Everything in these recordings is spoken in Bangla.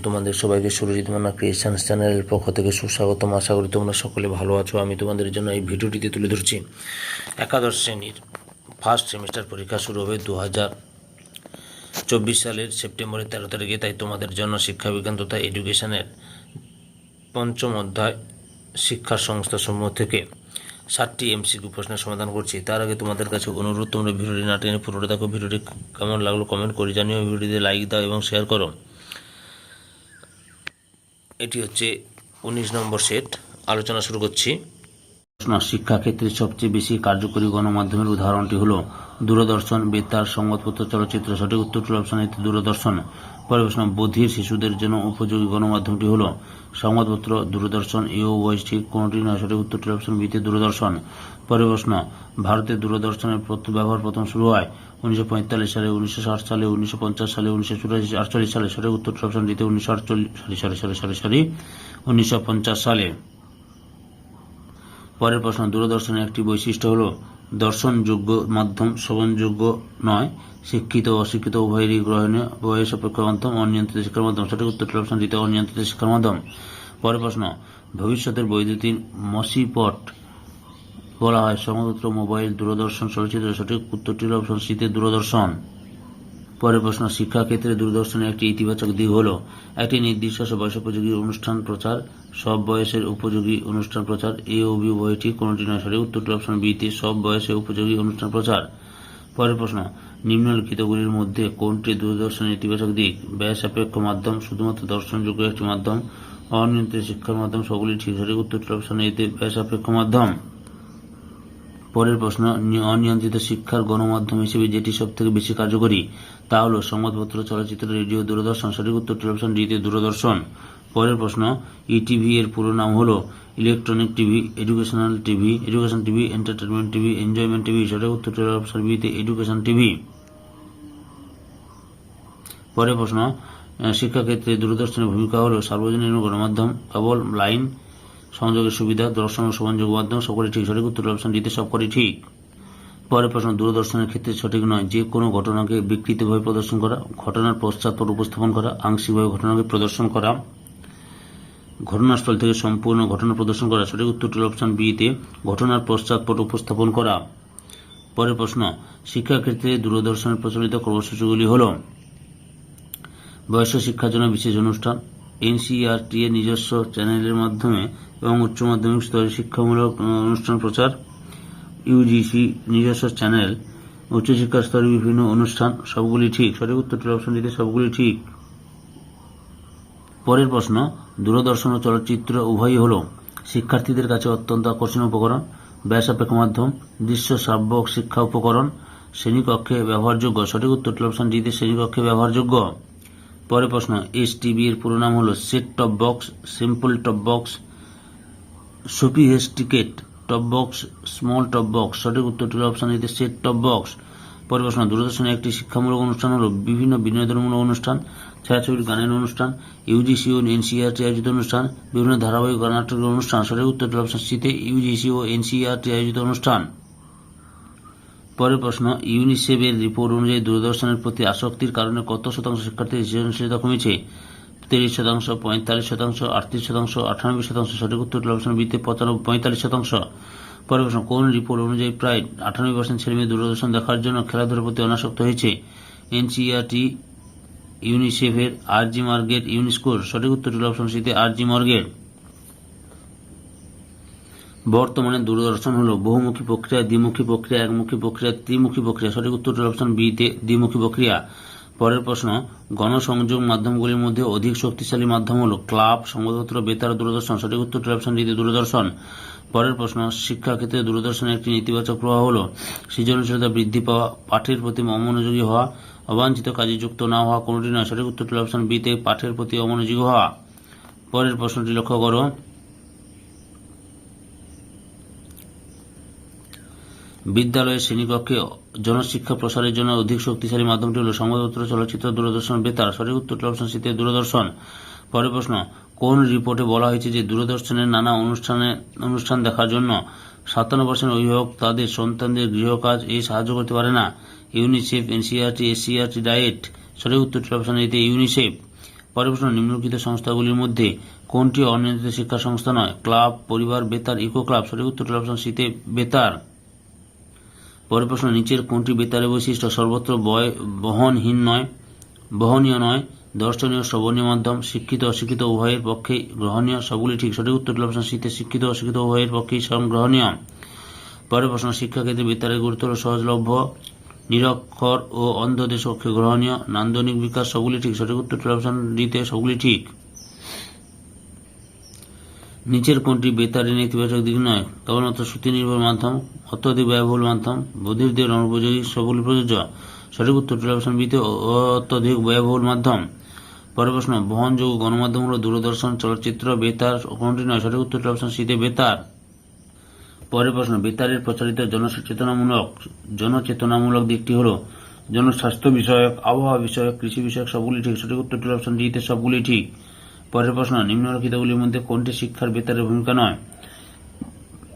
তোমাদের সবাইকে সুরজিৎ মান্না ক্রিয়েশনস চ্যানেলের পক্ষ থেকে সুস্বাগতম। আশা করি তোমরা সকলে ভালো আছো। আমি তোমাদের জন্য এই ভিডিওটিতে তুলে ধরছি একাদশ শ্রেণীর ফার্স্ট সেমিস্টার পরীক্ষা শুরু হবে 2024 সালের সেপ্টেম্বরের 13 তারিখে। তাই তোমাদের জন্য শিক্ষাবিজ্ঞান তথা এডুকেশনের পঞ্চম অধ্যায় শিক্ষা সংস্থাসমূহ থেকে 7টি এমসিকিউ প্রশ্নের সমাধান করছি। তার আগে তোমাদের কাছে অনুরোধ, তোমরা ভিডিওটি না টেনে পুরোটা দেখো। ভিডিওটি কেমন লাগলো কমেন্ট করে জানিও, ভিডিওতে লাইক দাও এবং শেয়ার করো। এটি হচ্ছে 19 নম্বর সেট। আলোচনা শুরু করছি। শিক্ষাক্ষেত্রে সবচেয়ে বেশি কার্যকরী গণমাধ্যমের উদাহরণটি হলো দূরদর্শন, বেতার, সংবাদপত্র, চলচ্চিত্র। সঠিক উত্তরটি অপশন এতে দূরদর্শন। পরের প্রশ্ন, বধির শিশুদের জন্য উপযোগী গণমাধ্যমটি হলো সংবাদপত্র, দূরদর্শন, ও উভয় ঠিক, কোনটি নয়। সঠিক উত্তরটি অপশন বিতে দূরদর্শন। পরের প্রশ্ন, ভারতে দূরদর্শনের ব্যবহার প্রথম শুরু হয় 1945 সালে, 1960 সালে, 1950 সালে, 1948 সালে। সঠিক উত্তরটি অপশন ডিতে 1950 সালে। পরের প্রশ্ন, দূরদর্শনের একটি বৈশিষ্ট্য হলো দর্শনযোগ্য মাধ্যম, শ্রবণযোগ্য নয়, শিক্ষিত ও অশিক্ষিত উভয়েরই গ্রহণীয় বয়স সাপেক্ষ মাধ্যম, অনিয়ন্ত্রিত শিক্ষার মাধ্যম। সঠিক উত্তরটি অপশন ডিতে অনিয়ন্ত্রিত শিক্ষার মাধ্যম। পরের প্রশ্ন, ভবিষ্যতের বৈদ্যুতিন মসিপট বলা হয় সংবাদপত্র, মোবাইল, দূরদর্শন, চলচ্চিত্র। সঠিক উত্তরটি হল অপশন সিতে দূরদর্শন। পরের প্রশ্ন, শিক্ষাক্ষেত্রে দূরদর্শনের একটি ইতিবাচক দিক হল একটি নির্দিষ্ট বয়সোপযোগী অনুষ্ঠান প্রচার, সব বয়সের উপযোগী অনুষ্ঠান প্রচার। এ ও বি উভয়টি, কোনটি নয়। সঠিক উত্তরটি অপশন বিতে সব বয়সে উপযোগী অনুষ্ঠান প্রচার। পরের প্রশ্ন, নিম্নলিখিতগুলির মধ্যে কোনটি দূরদর্শনের ইতিবাচক দিক? ব্যয় সাপেক্ষ মাধ্যম, শুধুমাত্র দর্শনযোগ্য একটি মাধ্যম, অনিয়ন্ত্রিত শিক্ষার মাধ্যম। সবগুলি ঠিক। সঠিক উত্তরটি অপশন এতে ব্যয় সাপেক্ষ মাধ্যম। পরের প্রশ্ন, অনিয়ন্ত্রিত শিক্ষার গণমাধ্যম হিসেবে যেটি সবথেকে বেশি কার্যকরী তা হল সংবাদপত্র, চলচ্চিত্র, রেডিও, দূরদর্শন। সঠিক উত্তরটি অপশন ডিতে দূরদর্শন। পরের প্রশ্ন, ইটিভি এর পুরো নাম হল electronic TV, education TV, entertainment TV, enjoyment TV. সঠিক উত্তরটি অপশন বিতে এডুকেশন টিভি। পরের প্রশ্ন, শিক্ষাক্ষেত্রে দূরদর্শনের ভূমিকা হল সার্বজনীন গণমাধ্যম, কেবল লাইন সংযোগের সুবিধা, দর্শন ও শ্রবণযোগ্য মাধ্যম। সকলে ঠিক। সঠিক উত্তর অপশন ডিতে সবকটি ঠিক। পরের প্রশ্ন, দূরদর্শনের ক্ষেত্রে সঠিক নয় যে কোনো ঘটনাকে বিকৃতভাবে প্রদর্শন করা, ঘটনার পশ্চাৎপট উপস্থাপন করা, আংশিকভাবে ঘটনাকে প্রদর্শন করা, ঘটনাস্থল থেকে সম্পূর্ণ ঘটনা প্রদর্শন করা। সঠিক উত্তরটি অপশন বিতে ঘটনার পশ্চাৎপট উপস্থাপন করা। পরের প্রশ্ন, শিক্ষাক্ষেত্রে দূরদর্শনের প্রচলিত কর্মসূচিগুলি হল বয়স্ক শিক্ষার জন্য বিশেষ অনুষ্ঠান, এনসিইআরটি এর নিজস্ব চ্যানেলের মাধ্যমে এবং উচ্চ মাধ্যমিক স্তরে শিক্ষামূলক অনুষ্ঠান প্রচার, ইউজিসি নিজস্ব চ্যানেল, উচ্চশিক্ষা স্তরে বিভিন্ন অনুষ্ঠান। সবগুলি ঠিক। সঠিক উত্তরটি অপশন দিতে সবগুলি ঠিক। পরের প্রশ্ন, দূরদর্শন ও চলচ্চিত্র উভয়ই হল শিক্ষার্থীদের কাছে অত্যন্ত আকর্ষণীয় উপকরণ, ব্যয় সাপেক্ষ মাধ্যম, দৃশ্য শ্রাব্য শিক্ষা উপকরণ, শ্রেণীকক্ষে ব্যবহারযোগ্য। সঠিক উত্তরটি অপশন ডিতে শ্রেণীকক্ষে ব্যবহারযোগ্য। পরের প্রশ্ন, এসটিবি এর পুরো নাম হল set top box, simple top box, sophisticate top box, small top box. সঠিক উত্তরটি অপশন এতে সেট টপ বক্স। পরের প্রশ্ন, দূরদর্শনের একটি শিক্ষামূলক অনুষ্ঠান হল বিভিন্ন বিনোদনমূলক অনুষ্ঠান, ছায়াছবির গানের অনুষ্ঠান, ইউজিসি ও এনসিইআরটি আয়োজিত অনুষ্ঠান, বিভিন্ন ধারাবাহিক নাটকের অনুষ্ঠান। সঠিক উত্তরটি অপশন সিতে ইউজিসি ও এনসিইআরটি আয়োজিত অনুষ্ঠান। পরের প্রশ্ন, ইউনিসেফ এর রিপোর্ট অনুযায়ী দূরদর্শনের প্রতি আসক্তির কারণে কত শতাংশ শিক্ষার্থীর সৃজনশীলতা কমেছে? 30%, 45%, 38%, 98%। সঠিক উত্তরটি অপশন বিতে 45%। পরের প্রশ্ন, কোন রিপোর্ট অনুযায়ী প্রায় 98% ছেলেমেয়ে দূরদর্শন দেখার জন্য খেলাধুলার প্রতি অনাসক্ত হয়েছে? এনসিইআরটি, ইউনিসেফের, আরজি মার্গেট, ইউনেস্কোর। সঠিক উত্তরটি অপশন সিতে আরজি মার্গেট। বর্তমানে দূরদর্শন হল বহুমুখী প্রক্রিয়া, দ্বিমুখী প্রক্রিয়া, একমুখী প্রক্রিয়া, ত্রিমুখী প্রক্রিয়া। সঠিক উত্তরটি অপশন বিতে দ্বিমুখী প্রক্রিয়া। পরের প্রশ্ন, গণসংযোগ মাধ্যমগুলির মধ্যে অধিক শক্তিশালী মাধ্যম হল ক্লাব, সংবাদপত্র, বেতার, দূরদর্শন। সঠিক উত্তরটি অপশন ডিতে দূরদর্শন। পরের প্রশ্ন, শিক্ষাক্ষেত্রে দূরদর্শনের একটি নেতিবাচক প্রভাব হল সৃজনশীলতা বৃদ্ধি পাওয়া, পাঠের প্রতি অমনোযোগী হওয়া, অবাঞ্ছিত কাজে যুক্ত না হওয়া। কোনটি নয়। সঠিক উত্তরটি অপশন বিতে পাঠের প্রতি অমনোযোগী হওয়া। পরের প্রশ্নটি লক্ষ্য করো, বিদ্যালয়ের শ্রেণীকক্ষে জনশিক্ষা প্রসারের জন্য অধিক শক্তিশালী মাধ্যমটি হল সংবাদপত্র, চলচ্চিত্র, দূরদর্শন, বেতার। সঠিক উত্তরটি অপশন সিতে দূরদর্শন। পরের প্রশ্ন, কোন রিপোর্টে বলা হয়েছে যে দূরদর্শনের নানা অনুষ্ঠান দেখার জন্য 57% অভিভাবক তাদের সন্তানদের গৃহকাজ সাহায্য করতে পারে না? UNICEF, NCERT, SCERT, diet. সঠিক উত্তরটি অপশন এতে ইউনিসেফ। পরের প্রশ্ন, নিম্নলিখিত সংস্থাগুলির মধ্যে কোনটি অনিয়ন্ত্রিত শিক্ষা সংস্থা নয়? ক্লাব, পরিবার, বেতার, ইকো ক্লাব। সঠিক উত্তর অপশন সিতে বেতার। পরের প্রশ্ন, নিচের কোনটি বেতারের বৈশিষ্ট্য? সর্বত্র বহনহীন নয়, বহনীয় নয়, দর্শনীয়, শ্রবণীয় মাধ্যম, শিক্ষিত অশিক্ষিত উভয়ের পক্ষেই গ্রহণীয়। সবগুলি ঠিক। সঠিক উত্তর অপশন সিতে শিক্ষিত অশিক্ষিত উভয়ের পক্ষেই গ্রহণীয়। পরের প্রশ্ন, শিক্ষাক্ষেত্রে বেতারের গুরুত্ব হল সহজলভ্য, নিরক্ষর ও অন্ধদের পক্ষে গ্রহণীয়, নান্দনিক বিকাশ। সবগুলি ঠিক। সঠিক উত্তর অপশন ডিতে সবগুলি ঠিক। নিচের কোনটি বেতারের নেতিবাচক দিক নয়? কেবলমাত্র শ্রুতি নির্ভর মাধ্যম, অত্যধিক ব্যয়বহুল মাধ্যম, বধিরদের অনুপযোগী। সবগুলি প্রযোজ্য। সঠিক উত্তর অপশন বিতে অত্যধিক ব্যয়বহুল মাধ্যম। পরের প্রশ্ন, বহনযোগ্য গণমাধ্যম হল দূরদর্শন, চলচ্চিত্র, বেতার। কোনটি নয়? সঠিক উত্তর অপশন সিতে বেতার। পরের প্রশ্ন, বেতারের প্রচারিত জনচেতনামূলক দিকটি হল জনস্বাস্থ্য বিষয়ক, আবহাওয়া বিষয়ক, কৃষি বিষয়ক। সবগুলি ঠিক। সঠিক উত্তর অপশন ডিতে সবগুলি ঠিক। পরের প্রশ্ন, নিম্নলিখিতগুলির মধ্যে কোনটি শিক্ষার বেতারের ভূমিকা নয়?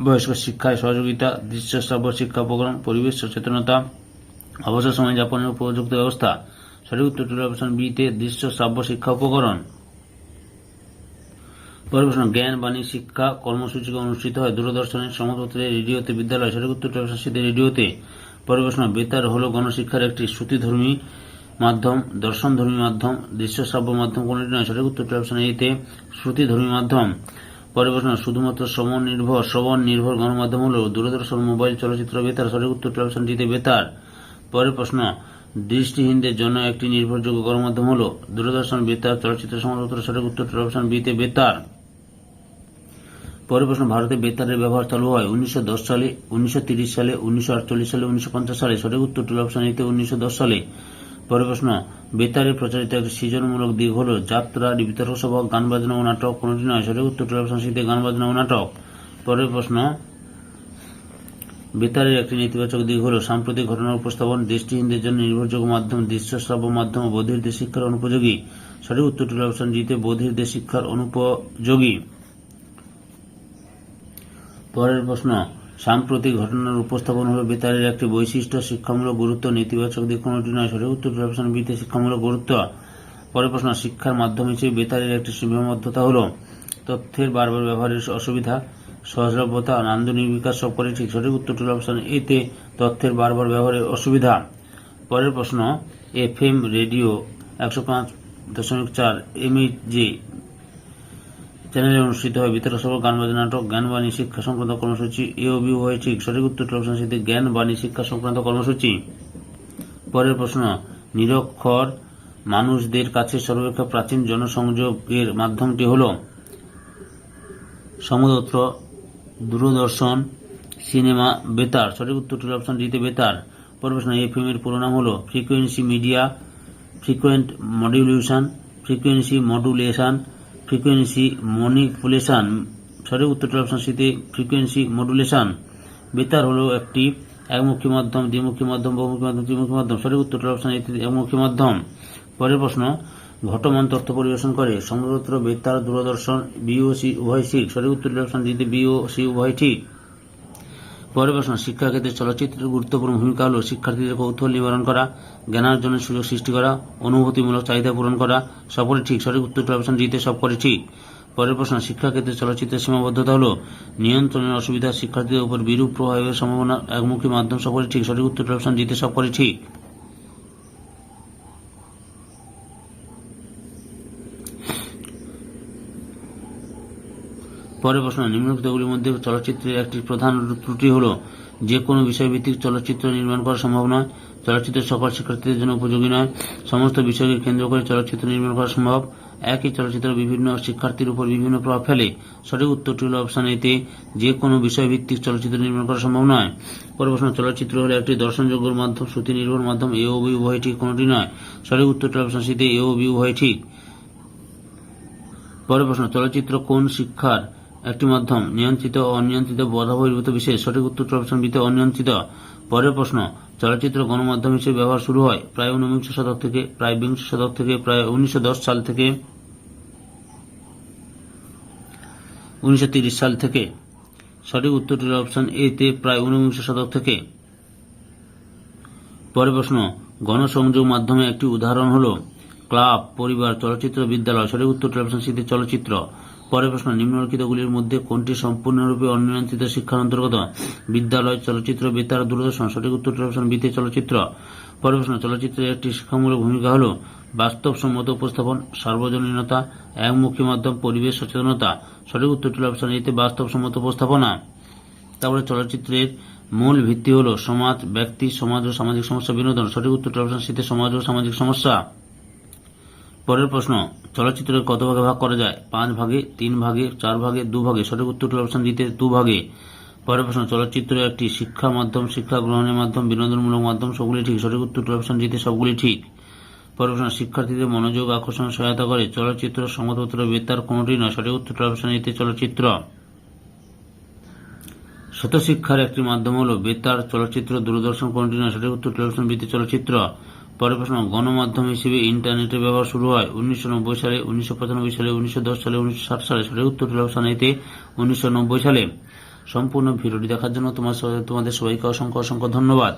বয়স্ক শিক্ষায় সহযোগিতা, দৃশ্য শ্রাব্য শিক্ষা উপকরণ, পরিবেশ সচেতনতা, অবসর সময় যাপনের উপযুক্ত ব্যবস্থা। সঠিক উত্তর অপশন বিতে দৃশ্য শ্রাব্য শিক্ষা উপকরণ। পরের প্রশ্ন, জ্ঞান বাণী শিক্ষা কর্মসূচি অনুষ্ঠিত হয় দূরদর্শনের, সংবাদপত্রে, রেডিওতে, বিদ্যালয়। সঠিক উত্তর অপশন সিতে রেডিওতে। পরের প্রশ্ন, বেতার হল গণশিক্ষার একটি শ্রুতিধর্মী মাধ্যম, দর্শনধর্মী মাধ্যম, দৃশ্যশ্রাব্য মাধ্যম। কোনটি নয়? সঠিক উত্তর অপশন এতে শ্রুতিধর্মী মাধ্যম। পরের প্রশ্ন, শুধুমাত্র শ্রবণ নির্ভর গণমাধ্যম হল দূরদর্শন, মোবাইল, চলচ্চিত্র, বেতার। সঠিক উত্তর অপশন ডিতে বেতার। পরের প্রশ্ন, দৃষ্টিহীনদের জন্য একটি নির্ভরযোগ্য গণমাধ্যম হল দূরদর্শন, বেতার, চলচ্চিত্র, সংবাদপত্র। সঠিক উত্তর অপশন বিতে বেতার। পরের প্রশ্ন, ভারতে বেতারের ব্যবহার চালু হয় 1910 সালে, 1930 সালে, 1948 সালে, 1950 সালে। সঠিক উত্তর অপশন এতে 1910 সালে। পরের প্রশ্ন, বেতারে প্রচারিত একটি সৃজনমূলক দিক হল যাত্রা, বিতর্ক সভা, গান বাজনা ও নাটক। কোনটি নয়? সঠিক উত্তর অপশন সিতে গান বাজনা ও নাটক। পরের প্রশ্ন, বেতারের একটি নেতিবাচক দিক হল সাম্প্রতিক ঘটনার উপস্থাপন, দৃষ্টিহীনদের জন্য নির্ভরযোগ্য মাধ্যম, দৃশ্যশ্রাব্য মাধ্যম ও বধিরদের শিক্ষার অনুপযোগী। সঠিক উত্তর অপশন ডিতে বধিরদের শিক্ষার অনুপযোগী। পরের প্রশ্ন, সাম্প্রতিক ঘটনার উপস্থাপন হল বেতারের একটি বৈশিষ্ট্য, শিক্ষামূলক গুরুত্ব, নেতিবাচক দিক। কোনটি নয়? সঠিক উত্তর অপশন বিতে শিক্ষামূলক গুরুত্ব। পরের প্রশ্ন, শিক্ষার মাধ্যম হিসেবে বেতারের একটি সীমাবদ্ধতা হল তথ্যের বারবার ব্যবহারের অসুবিধা, সহজলভ্যতা, নান্দনিক বিকাশ। সবকটি ঠিক। সঠিক উত্তর অপশন এতে তথ্যের বারবার ব্যবহারের অসুবিধা। পরের প্রশ্ন, FM রেডিও 105.4 MHz চ্যানেলে অনুষ্ঠিত হয় বিতর্ক সভা, গান বাজনা, নাটক, জ্ঞান বাণী শিক্ষা সংক্রান্ত কর্মসূচি। এ ও বি উভয় ঠিক। সঠিক উত্তর অপশন সিতে জ্ঞান বাণী শিক্ষা সংক্রান্ত কর্মসূচি। পরের প্রশ্ন, নিরক্ষর মানুষদের কাছে সর্বাপেক্ষা প্রাচীন জনসংযোগের মাধ্যমটি হল সংবাদপত্র, দূরদর্শন, সিনেমা, বেতার। সঠিক উত্তর অপশন ডিতে বেতার। পরের প্রশ্ন, FM এর পুরো নাম হল frequency media, frequent modulation, frequency modulation, frequency manipulation. সঠিক উত্তর অপশন সিতে ফ্রিকোয়েন্সি মডুলেশন। বেতার হল একটি একমুখী মাধ্যম, দ্বিমুখী মাধ্যম, বহুমুখী মাধ্যম, ত্রিমুখী মাধ্যম। সঠিক উত্তর অপশন এতে একমুখী মাধ্যম। পরের প্রশ্ন, ঘটমান তথ্য পরিবেশন করে সংবাদপত্র, বেতার, দূরদর্শন, BOC উভয় ঠিক। সঠিক উত্তর অপশন ডিতে BOC উভয় ঠিক। পরের প্রশ্ন, শিক্ষাক্ষেত্রে চলচ্চিত্রের গুরুত্বপূর্ণ ভূমিকা হল শিক্ষার্থীদের কৌতূহল নিবারণ করা, জ্ঞানার্জনের সুযোগ সৃষ্টি করা, অনুভূতিমূলক চাহিদা পূরণ করা। সকলে ঠিক। সঠিক উত্তর অপশন ডিতে সবকটি ঠিক। পরের প্রশ্ন, শিক্ষাক্ষেত্রে চলচ্চিত্রের সীমাবদ্ধতা হল নিয়ন্ত্রণের অসুবিধা, শিক্ষার্থীদের উপর বিরূপ প্রভাবের সম্ভাবনা, একমুখী মাধ্যম। সকলে ঠিক। সঠিক উত্তর অপশন ডিতে সবকটি ঠিক। পরের প্রশ্ন, নিম্নলিখিতগুলির মধ্যে চলচ্চিত্রের একটি প্রধান ত্রুটি হল যে কোনো বিষয়ভিত্তিক চলচ্চিত্র নির্মাণ করা সম্ভব নয়, চলচ্চিত্র সকল শিক্ষার্থীদের জন্য উপযোগী নয়, সমস্ত বিষয়কে কেন্দ্র করে চলচ্চিত্র নির্মাণ করা সম্ভব, একই চলচ্চিত্র বিভিন্ন শিক্ষার্থীর উপর বিভিন্ন প্রভাব ফেলে। সঠিক উত্তরটি হল অপশন এতে যে কোনো বিষয়ভিত্তিক চলচ্চিত্র নির্মাণ করা সম্ভব নয়। পরের প্রশ্ন, চলচ্চিত্র হল একটি দর্শনযোগ্য মাধ্যম, শ্রুতি নির্ভর মাধ্যম। এ ও বি উভয় ঠিক। কোনটি নয়? সঠিক উত্তরটি অপশন সিতে এ ও বি উভয় ঠিক। পরের প্রশ্ন, চলচ্চিত্র কোন শিক্ষার একটি মাধ্যম? নিয়ন্ত্রিত ও অনিয়ন্ত্রিত বাধাবহির্ভূত বিশেষ। সঠিক উত্তরটি অপশন বিতে অনিয়ন্ত্রিত। পরের প্রশ্ন, চলচ্চিত্র গণমাধ্যম হিসেবে ব্যবহার শুরু হয় প্রায় 19বিংশ শতক থেকে, প্রায় বিংশ শতক থেকে, প্রায় 1910 সাল থেকে, 1930 সাল থেকে। সঠিক উত্তরটি অপশন এতে প্রায় 19বিংশ শতক থেকে। পরের প্রশ্ন, গণসংযোগ মাধ্যমে একটি উদাহরণ হল ক্লাব, পরিবার, চলচ্চিত্র, বিদ্যালয়। সঠিক উত্তর অপশন সিতে চলচ্চিত্র। পরের প্রশ্ন, নিম্নলিখিতগুলির মধ্যে কোনটি সম্পূর্ণরূপে অনিয়ন্ত্রিত শিক্ষার অন্তর্গত? বিদ্যালয়, চলচ্চিত্র, বেতার, দূরদর্শন। সঠিক উত্তর অপশন বিতে চলচ্চিত্র। পরের প্রশ্ন, চলচ্চিত্রের একটি শিক্ষামূলক ভূমিকা হল বাস্তবসম্মত উপস্থাপন, সার্বজনীনতা, একমুখী মাধ্যম, পরিবেশ সচেতনতা। সঠিক উত্তরটি অপশন এতে বাস্তবসম্মত উপস্থাপনা। তারপরে চলচ্চিত্রের মূল ভিত্তি হল সমাজ, ব্যক্তি, সমাজ ও সামাজিক সমস্যা, বিনোদন। সঠিক উত্তরটি অপশন সিতে সমাজ ও সামাজিক সমস্যা। পরের প্রশ্ন, চলচ্চিত্রকে কত ভাগে ভাগ করা যায়? 5 ভাগে, 3 ভাগে, 4 ভাগে, 2 ভাগে। সঠিক উত্তরটি অপশন দিতে 2 ভাগে। পরের প্রশ্ন, চলচ্চিত্র একটি শিক্ষা মাধ্যম, শিক্ষা গ্রহণের মাধ্যম, বিনোদনমূলক মাধ্যম। সবগুলি ঠিক। সঠিক উত্তরটি অপশন দিতে সবগুলি ঠিক। পরের প্রশ্ন, শিক্ষার্থীদের মনোযোগ আকর্ষণে সহায়তা করে? চলচ্চিত্র, সংবাদপত্র, বেতার, কোনটি নয়। সঠিক উত্তরটি অপশন দিতে চলচ্চিত্র। স্বতঃশিক্ষার একটি মাধ্যম হল বেতার, চলচ্চিত্র, দূরদর্শন, কোনটি নয়। সঠিক উত্তরটি অপশন বিতে চলচ্চিত্র। পরের প্রশ্ন, গণমাধ্যম হিসেবে ইন্টারনেটের ব্যবহার শুরু হয় 1990 সালে, 1995 সালে, 1910 সালে, 1960 সালে। সঠিক উত্তরটি অপশন এতে 1990 সালে। সম্পূর্ণ ভিডিওটি দেখার জন্য তোমাদের সবাইকে অসংখ্য অসংখ্য ধন্যবাদ।